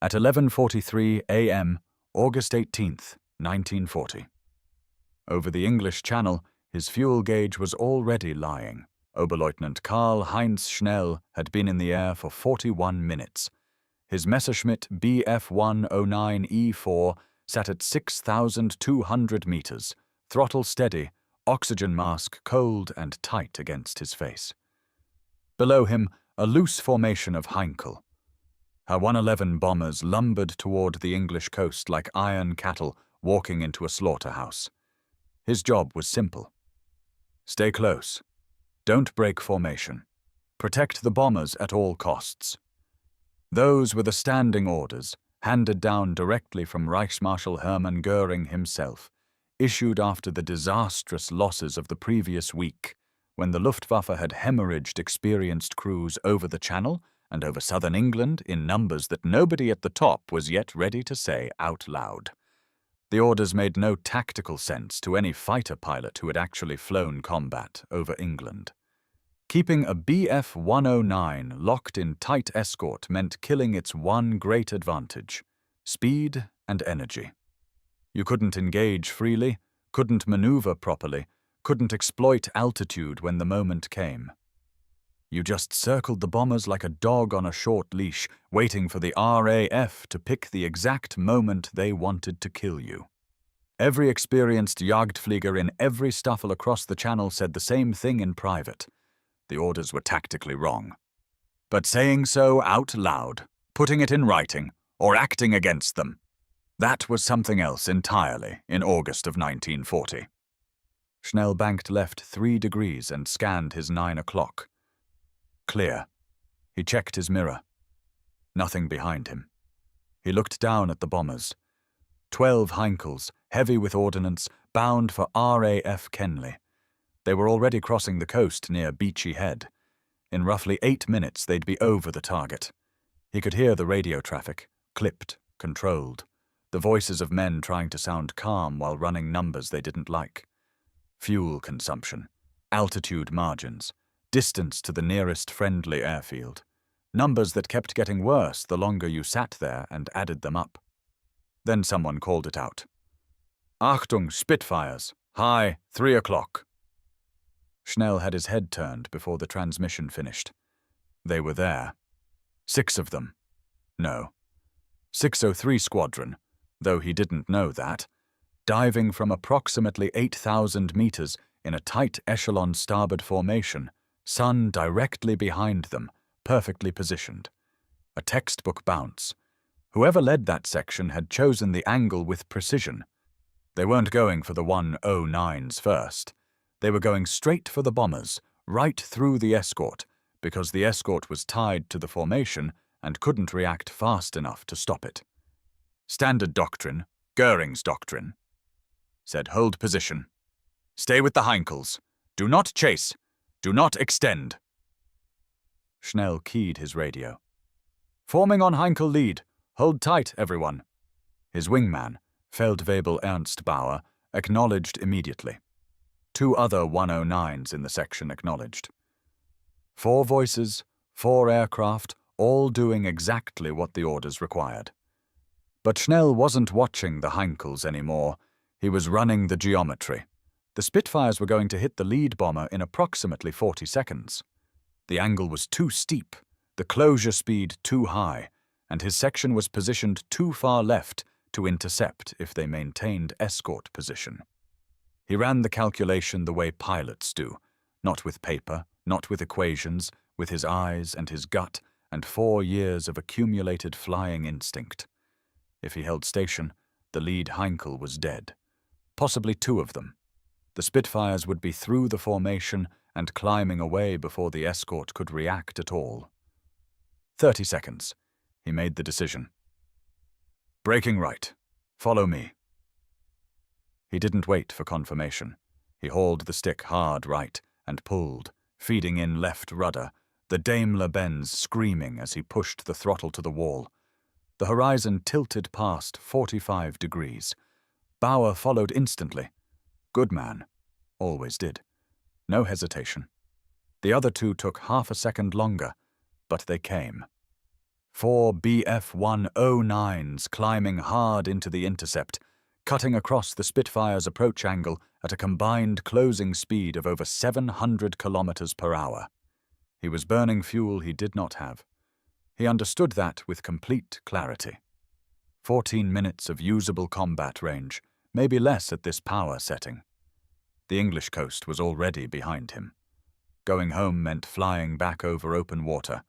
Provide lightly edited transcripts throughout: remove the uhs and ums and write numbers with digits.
at 11:43 a.m., August 18th, 1940. Over the English Channel, his fuel gauge was already lying. Oberleutnant Karl-Heinz Schnell had been in the air for 41 minutes. His Messerschmitt Bf-109E4 sat at 6,200 meters, throttle steady, oxygen mask cold and tight against his face. Below him, a loose formation of Heinkel. Her 111 bombers lumbered toward the English coast like iron cattle walking into a slaughterhouse. His job was simple. Stay close. Don't break formation. Protect the bombers at all costs. Those were the standing orders, handed down directly from Reichsmarshal Hermann Göring himself, issued after the disastrous losses of the previous week, when the Luftwaffe had hemorrhaged experienced crews over the Channel and over southern England in numbers that nobody at the top was yet ready to say out loud. The orders made no tactical sense to any fighter pilot who had actually flown combat over England. Keeping a Bf-109 locked in tight escort meant killing its one great advantage: speed and energy. You couldn't engage freely, couldn't maneuver properly, couldn't exploit altitude when the moment came. You just circled the bombers like a dog on a short leash, waiting for the RAF to pick the exact moment they wanted to kill you. Every experienced Jagdflieger in every Staffel across the Channel said the same thing in private. The orders were tactically wrong. But saying so out loud, putting it in writing, or acting against them, that was something else entirely in August of 1940. Schnell banked left 3 degrees and scanned his 9 o'clock. Clear. He checked his mirror. Nothing behind him. He looked down at the bombers. 12 Heinkels, heavy with ordnance, bound for RAF Kenley. They were already crossing the coast near Beachy Head. In roughly 8 minutes they'd be over the target. He could hear the radio traffic, clipped, controlled, the voices of men trying to sound calm while running numbers they didn't like. Fuel consumption, altitude margins, distance to the nearest friendly airfield. Numbers that kept getting worse the longer you sat there and added them up. Then someone called it out. Achtung, Spitfires! High, 3 o'clock. Schnell had his head turned before the transmission finished. They were there. 6 of them. No. 603 Squadron, though he didn't know that, diving from approximately 8,000 meters in a tight echelon starboard formation, sun directly behind them, perfectly positioned. A textbook bounce. Whoever led that section had chosen the angle with precision. They weren't going for the 109s first. They were going straight for the bombers, right through the escort, because the escort was tied to the formation and couldn't react fast enough to stop it. Standard doctrine, Göring's doctrine, said hold position. Stay with the Heinkels. Do not chase. Do not extend. Schnell keyed his radio. Forming on Heinkel lead. Hold tight, everyone. His wingman, Feldwebel Ernst Bauer, acknowledged immediately. 2 other 109s in the section acknowledged. 4 voices, 4 aircraft, all doing exactly what the orders required. But Schnell wasn't watching the Heinkels anymore. He was running the geometry. The Spitfires were going to hit the lead bomber in approximately 40 seconds. The angle was too steep, the closure speed too high, and his section was positioned too far left to intercept if they maintained escort position. He ran the calculation the way pilots do, not with paper, not with equations, with his eyes and his gut and 4 years of accumulated flying instinct. If he held station, the lead Heinkel was dead. Possibly 2 of them. The Spitfires would be through the formation and climbing away before the escort could react at all. 30 seconds. He made the decision. Braking right. Follow me. He didn't wait for confirmation. He hauled the stick hard right and pulled, feeding in left rudder, the Daimler-Benz screaming as he pushed the throttle to the wall. The horizon tilted past 45 degrees. Bauer followed instantly. Good man. Always did. No hesitation. The other 2 took half a second longer, but they came. 4 Bf-109s climbing hard into the intercept, cutting across the Spitfire's approach angle at a combined closing speed of over 700 kilometers per hour. He was burning fuel he did not have. He understood that with complete clarity. 14 minutes of usable combat range, maybe less at this power setting. The English coast was already behind him. Going home meant flying back over open water,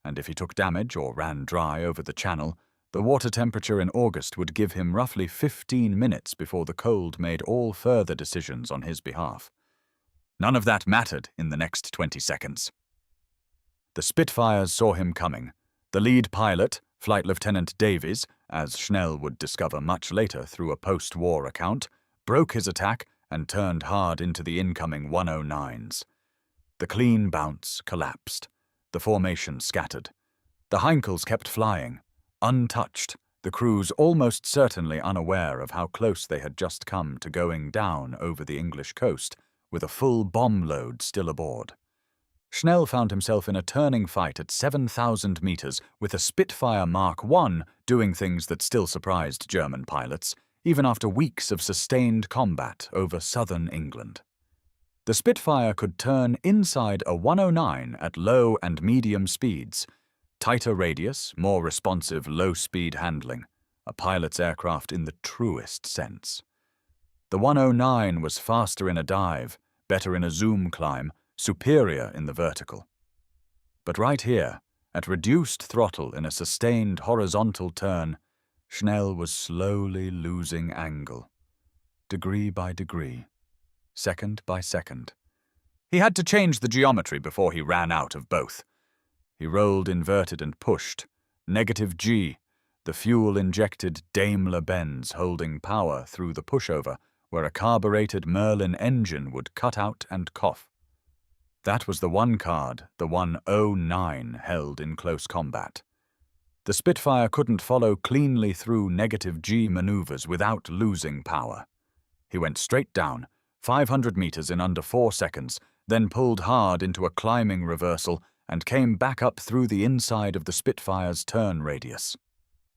and if he took damage or ran dry over the channel, the water temperature in August would give him roughly 15 minutes before the cold made all further decisions on his behalf. None of that mattered in the next 20 seconds. The Spitfires saw him coming. The lead pilot, Flight Lieutenant Davies, as Schnell would discover much later through a post-war account, broke his attack and turned hard into the incoming 109s. The clean bounce collapsed. The formation scattered. The Heinkels kept flying, untouched, the crews almost certainly unaware of how close they had just come to going down over the English coast, with a full bomb load still aboard. Schnell found himself in a turning fight at 7,000 meters with a Spitfire Mark I doing things that still surprised German pilots, even after weeks of sustained combat over southern England. The Spitfire could turn inside a 109 at low and medium speeds, tighter radius, more responsive low-speed handling, a pilot's aircraft in the truest sense. The 109 was faster in a dive, better in a zoom climb, superior in the vertical. But right here, at reduced throttle in a sustained horizontal turn, Schnell was slowly losing angle, degree by degree, second by second. He had to change the geometry before he ran out of both. He rolled inverted and pushed, negative G, the fuel-injected Daimler-Benz holding power through the pushover where a carbureted Merlin engine would cut out and cough. That was the one card the 109 held in close combat. The Spitfire couldn't follow cleanly through negative G maneuvers without losing power. He went straight down, 500 meters in under 4 seconds, then pulled hard into a climbing reversal and came back up through the inside of the Spitfire's turn radius.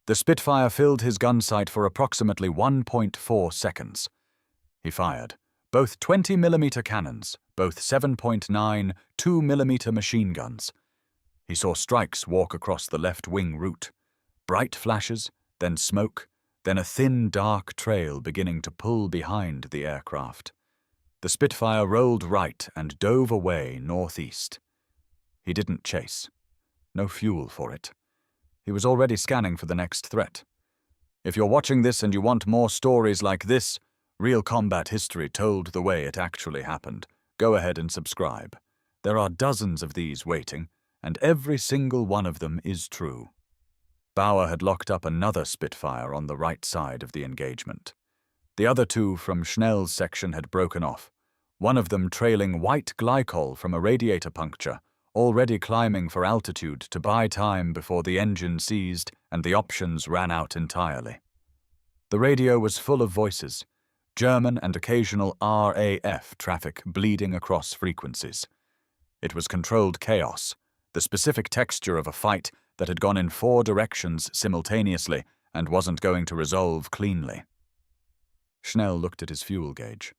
The Spitfire filled his gun sight for approximately 1.4 seconds. He fired. Both 20mm cannons, both 7.9 2mm machine guns. He saw strikes walk across the left wing route. Bright flashes, then smoke, then a thin dark trail beginning to pull behind the aircraft. The Spitfire rolled right and dove away northeast. He didn't chase. No fuel for it. He was already scanning for the next threat. If you're watching this and you want more stories like this, real combat history told the way it actually happened, go ahead and subscribe. There are dozens of these waiting, and every single one of them is true. Bauer had locked up another Spitfire on the right side of the engagement. The other two from Schnell's section had broken off, one of them trailing white glycol from a radiator puncture, already climbing for altitude to buy time before the engine seized and the options ran out entirely. The radio was full of voices, German and occasional RAF traffic bleeding across frequencies. It was controlled chaos, the specific texture of a fight that had gone in 4 directions simultaneously and wasn't going to resolve cleanly. Schnell looked at his fuel gauge.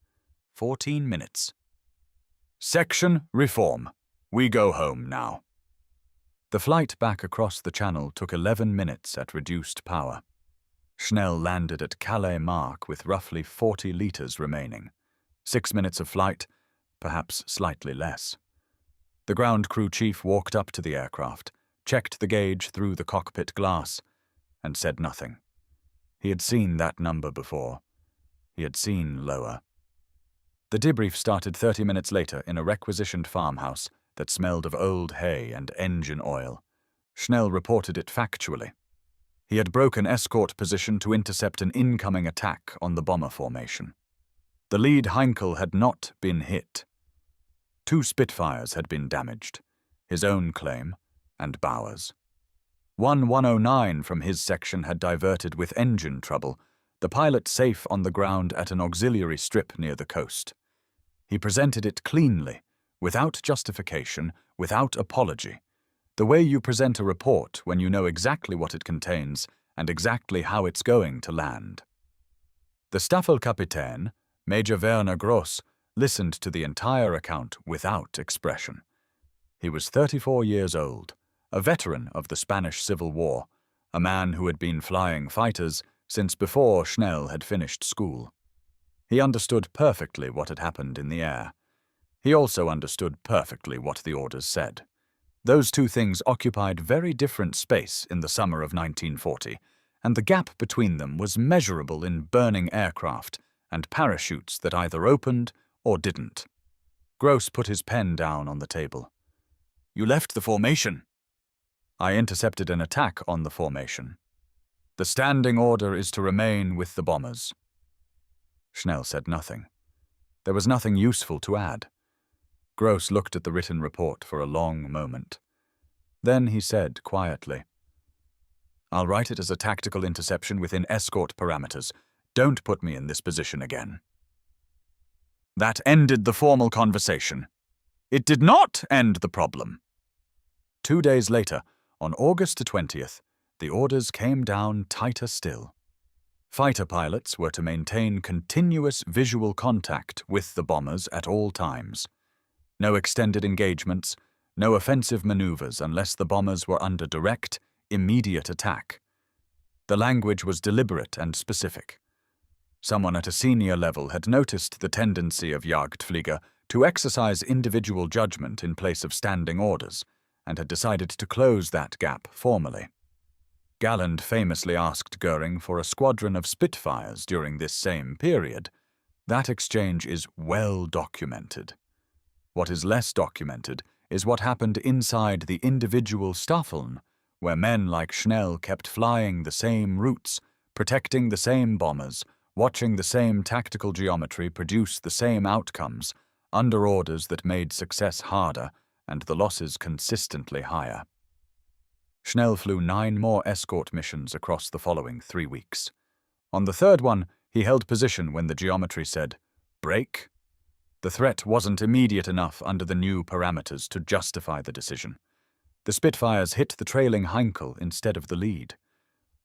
14 minutes. Section reform. We go home now. The flight back across the channel took 11 minutes at reduced power. Schnell landed at Calais Mark with roughly 40 liters remaining. 6 minutes of flight, perhaps slightly less. The ground crew chief walked up to the aircraft, checked the gauge through the cockpit glass, and said nothing. He had seen that number before. He had seen lower. The debrief started 30 minutes later in a requisitioned farmhouse that smelled of old hay and engine oil. Schnell reported it factually. He had broken escort position to intercept an incoming attack on the bomber formation. The lead Heinkel had not been hit. 2 Spitfires had been damaged, his own claim and Bauer's. 109 from his section had diverted with engine trouble, the pilot safe on the ground at an auxiliary strip near the coast. He presented it cleanly, without justification, without apology. The way you present a report when you know exactly what it contains and exactly how it's going to land. The Staffelkapitän, Major Werner Gross, listened to the entire account without expression. He was 34 years old, a veteran of the Spanish Civil War, a man who had been flying fighters since before Schnell had finished school. He understood perfectly what had happened in the air. He also understood perfectly what the orders said. Those two things occupied very different space in the summer of 1940, and the gap between them was measurable in burning aircraft and parachutes that either opened or didn't. Gross put his pen down on the table. "You left the formation." "I intercepted an attack on the formation. The standing order is to remain with the bombers." Schnell said nothing. There was nothing useful to add. Gross looked at the written report for a long moment. Then he said quietly, "I'll write it as a tactical interception within escort parameters. Don't put me in this position again." That ended the formal conversation. It did not end the problem. 2 days later, on August 20th, the orders came down tighter still. Fighter pilots were to maintain continuous visual contact with the bombers at all times. No extended engagements, no offensive maneuvers unless the bombers were under direct, immediate attack. The language was deliberate and specific. Someone at a senior level had noticed the tendency of Jagdflieger to exercise individual judgment in place of standing orders, and had decided to close that gap formally. Galland famously asked Göring for a squadron of Spitfires during this same period. That exchange is well documented. What is less documented is what happened inside the individual Staffeln, where men like Schnell kept flying the same routes, protecting the same bombers, watching the same tactical geometry produce the same outcomes, under orders that made success harder and the losses consistently higher. Schnell flew 9 more escort missions across the following 3 weeks. On the third one, he held position when the geometry said, "Break." The threat wasn't immediate enough under the new parameters to justify the decision. The Spitfires hit the trailing Heinkel instead of the lead.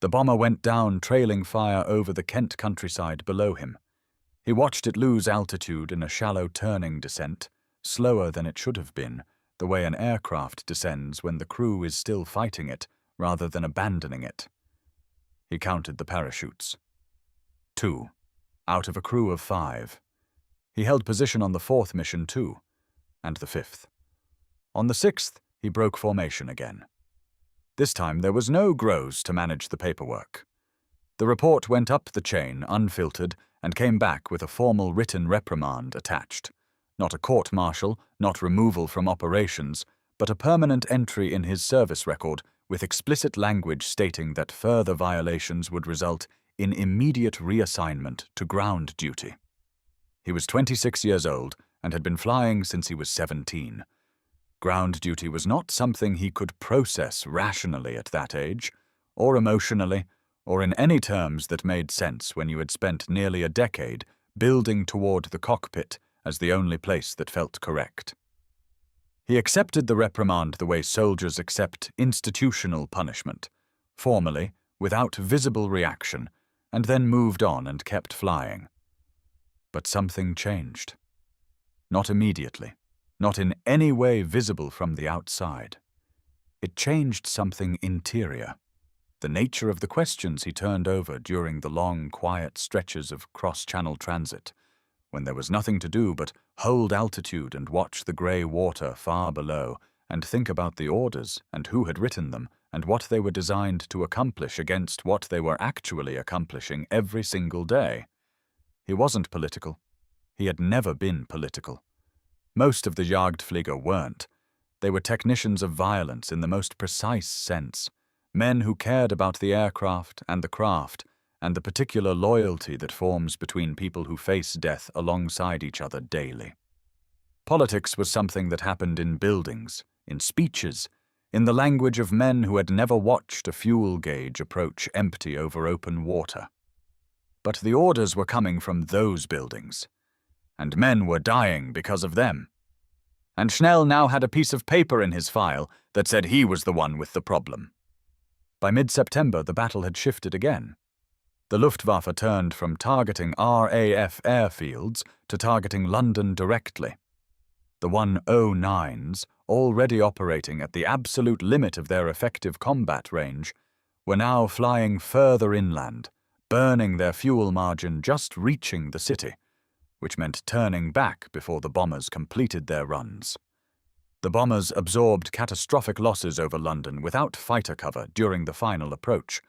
The bomber went down trailing fire over the Kent countryside below him. He watched it lose altitude in a shallow turning descent, slower than it should have been, the way an aircraft descends when the crew is still fighting it rather than abandoning it. He counted the parachutes. 2, out of a crew of 5. He held position on the 4th mission too, and the 5th. On the 6th, he broke formation again. This time there was no Gross to manage the paperwork. The report went up the chain unfiltered and came back with a formal written reprimand attached. Not a court-martial, not removal from operations, but a permanent entry in his service record with explicit language stating that further violations would result in immediate reassignment to ground duty. He was 26 years old and had been flying since he was 17. Ground duty was not something he could process rationally at that age, or emotionally, or in any terms that made sense when you had spent nearly a decade building toward the cockpit as the only place that felt correct. He accepted the reprimand the way soldiers accept institutional punishment, formally, without visible reaction, and then moved on and kept flying. But something changed. Not immediately, not in any way visible from the outside. It changed something interior. The nature of the questions he turned over during the long, quiet stretches of cross-channel transit, when there was nothing to do but hold altitude and watch the grey water far below, and think about the orders and who had written them and what they were designed to accomplish against what they were actually accomplishing every single day. He wasn't political. He had never been political. Most of the Jagdflieger weren't. They were technicians of violence in the most precise sense, men who cared about the aircraft and the craft, and the particular loyalty that forms between people who face death alongside each other daily. Politics was something that happened in buildings, in speeches, in the language of men who had never watched a fuel gauge approach empty over open water. But the orders were coming from those buildings, and men were dying because of them. And Schnell now had a piece of paper in his file that said he was the one with the problem. By mid-September, the battle had shifted again. The Luftwaffe turned from targeting RAF airfields to targeting London directly. The 109s, already operating at the absolute limit of their effective combat range, were now flying further inland, burning their fuel margin just reaching the city, which meant turning back before the bombers completed their runs. The bombers absorbed catastrophic losses over London without fighter cover during the final approach.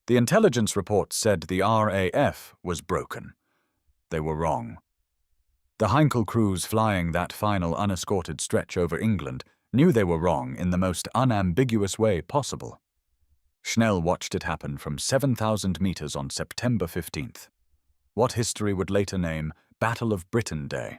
The intelligence reports said the RAF was broken. They were wrong. The Heinkel crews flying that final unescorted stretch over England knew they were wrong in the most unambiguous way possible. Schnell watched it happen from 7,000 meters on September 15th. What history would later name Battle of Britain Day.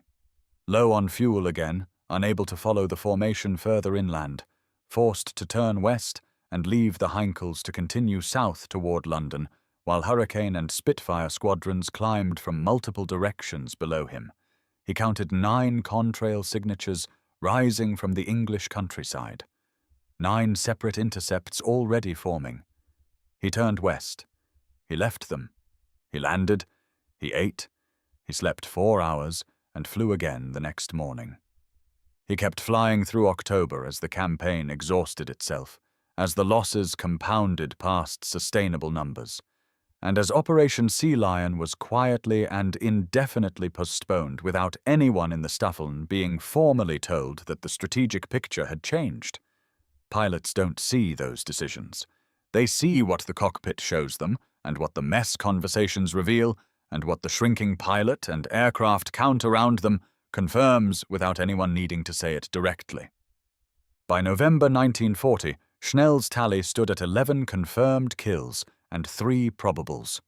Low on fuel again, unable to follow the formation further inland, forced to turn west and leave the Heinkels to continue south toward London, while Hurricane and Spitfire squadrons climbed from multiple directions below him. He counted 9 contrail signatures rising from the English countryside. 9 separate intercepts already forming. He turned west. He left them. He landed. He ate. He slept 4 hours and flew again the next morning. He kept flying through October as the campaign exhausted itself, as the losses compounded past sustainable numbers, and as Operation Sea Lion was quietly and indefinitely postponed without anyone in the Staffeln being formally told that the strategic picture had changed. Pilots don't see those decisions. They see what the cockpit shows them, and what the mess conversations reveal, and what the shrinking pilot and aircraft count around them confirms without anyone needing to say it directly. By November 1940, Schnell's tally stood at 11 confirmed kills and 3 probables.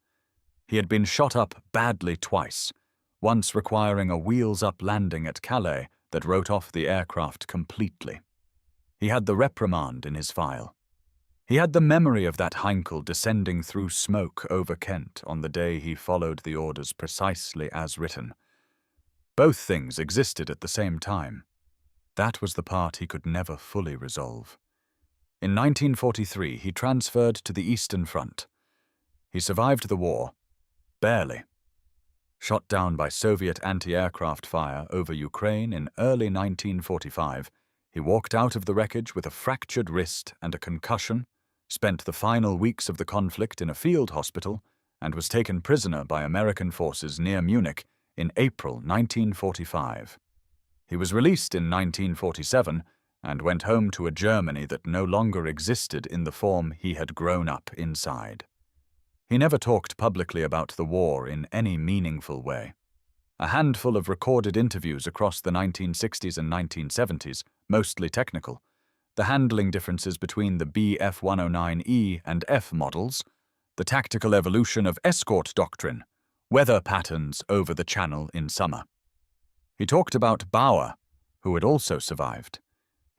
He had been shot up badly twice, once requiring a wheels-up landing at Calais that wrote off the aircraft completely. He had the reprimand in his file. He had the memory of that Heinkel descending through smoke over Kent on the day he followed the orders precisely as written. Both things existed at the same time. That was the part he could never fully resolve. In 1943, he transferred to the Eastern Front. He survived the war, barely. Shot down by Soviet anti-aircraft fire over Ukraine in early 1945, he walked out of the wreckage with a fractured wrist and a concussion, spent the final weeks of the conflict in a field hospital, and was taken prisoner by American forces near Munich in April 1945. He was released in 1947 and went home to a Germany that no longer existed in the form he had grown up inside. He never talked publicly about the war in any meaningful way. A handful of recorded interviews across the 1960s and 1970s, mostly technical, the handling differences between the Bf-109E and F models, the tactical evolution of escort doctrine, weather patterns over the Channel in summer. He talked about Bauer, who had also survived.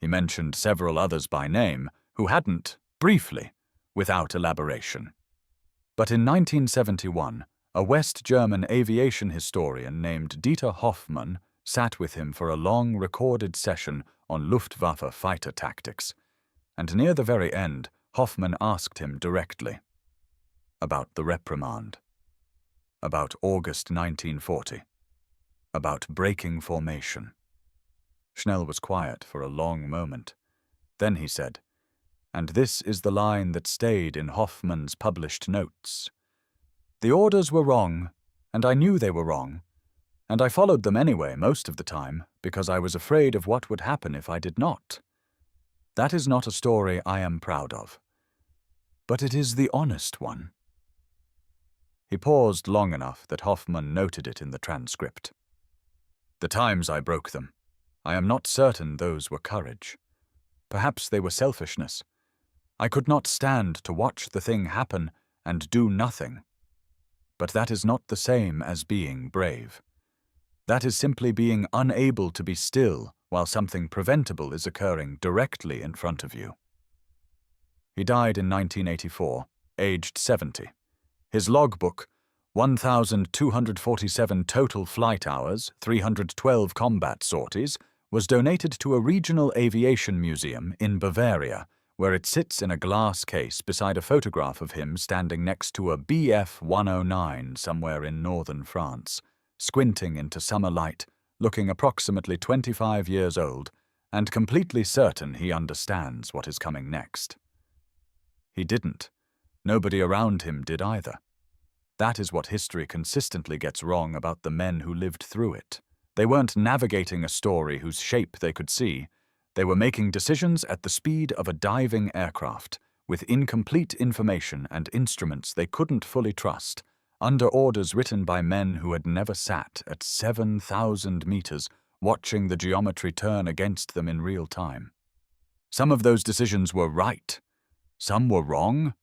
He mentioned several others by name who hadn't, briefly, without elaboration. But in 1971, a West German aviation historian named Dieter Hoffmann sat with him for a long recorded session on Luftwaffe fighter tactics, and near the very end, Hoffmann asked him directly about the reprimand, about August 1940, about breaking formation. Schnell was quiet for a long moment. Then he said, and this is the line that stayed in Hoffmann's published notes. The orders were wrong, and I knew they were wrong, and I followed them anyway most of the time because I was afraid of what would happen if I did not. That is not a story I am proud of, but it is the honest one. He paused long enough that Hoffmann noted it in the transcript. The times I broke them. I am not certain those were courage. Perhaps they were selfishness. I could not stand to watch the thing happen and do nothing. But that is not the same as being brave. That is simply being unable to be still while something preventable is occurring directly in front of you. He died in 1984, aged 70. His logbook, 1,247 total flight hours, 312 combat sorties, was donated to a regional aviation museum in Bavaria, where it sits in a glass case beside a photograph of him standing next to a Bf-109 somewhere in northern France, squinting into summer light, looking approximately 25 years old, and completely certain he understands what is coming next. He didn't. Nobody around him did either. That is what history consistently gets wrong about the men who lived through it. They weren't navigating a story whose shape they could see. They were making decisions at the speed of a diving aircraft, with incomplete information and instruments they couldn't fully trust, under orders written by men who had never sat at 7,000 meters watching the geometry turn against them in real time. Some of those decisions were right. Some were wrong.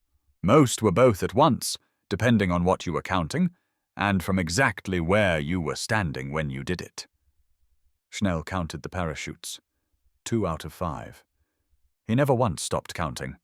Most were both at once, depending on what you were counting, and from exactly where you were standing when you did it. Schnell counted the parachutes. 2 out of 5. He never once stopped counting.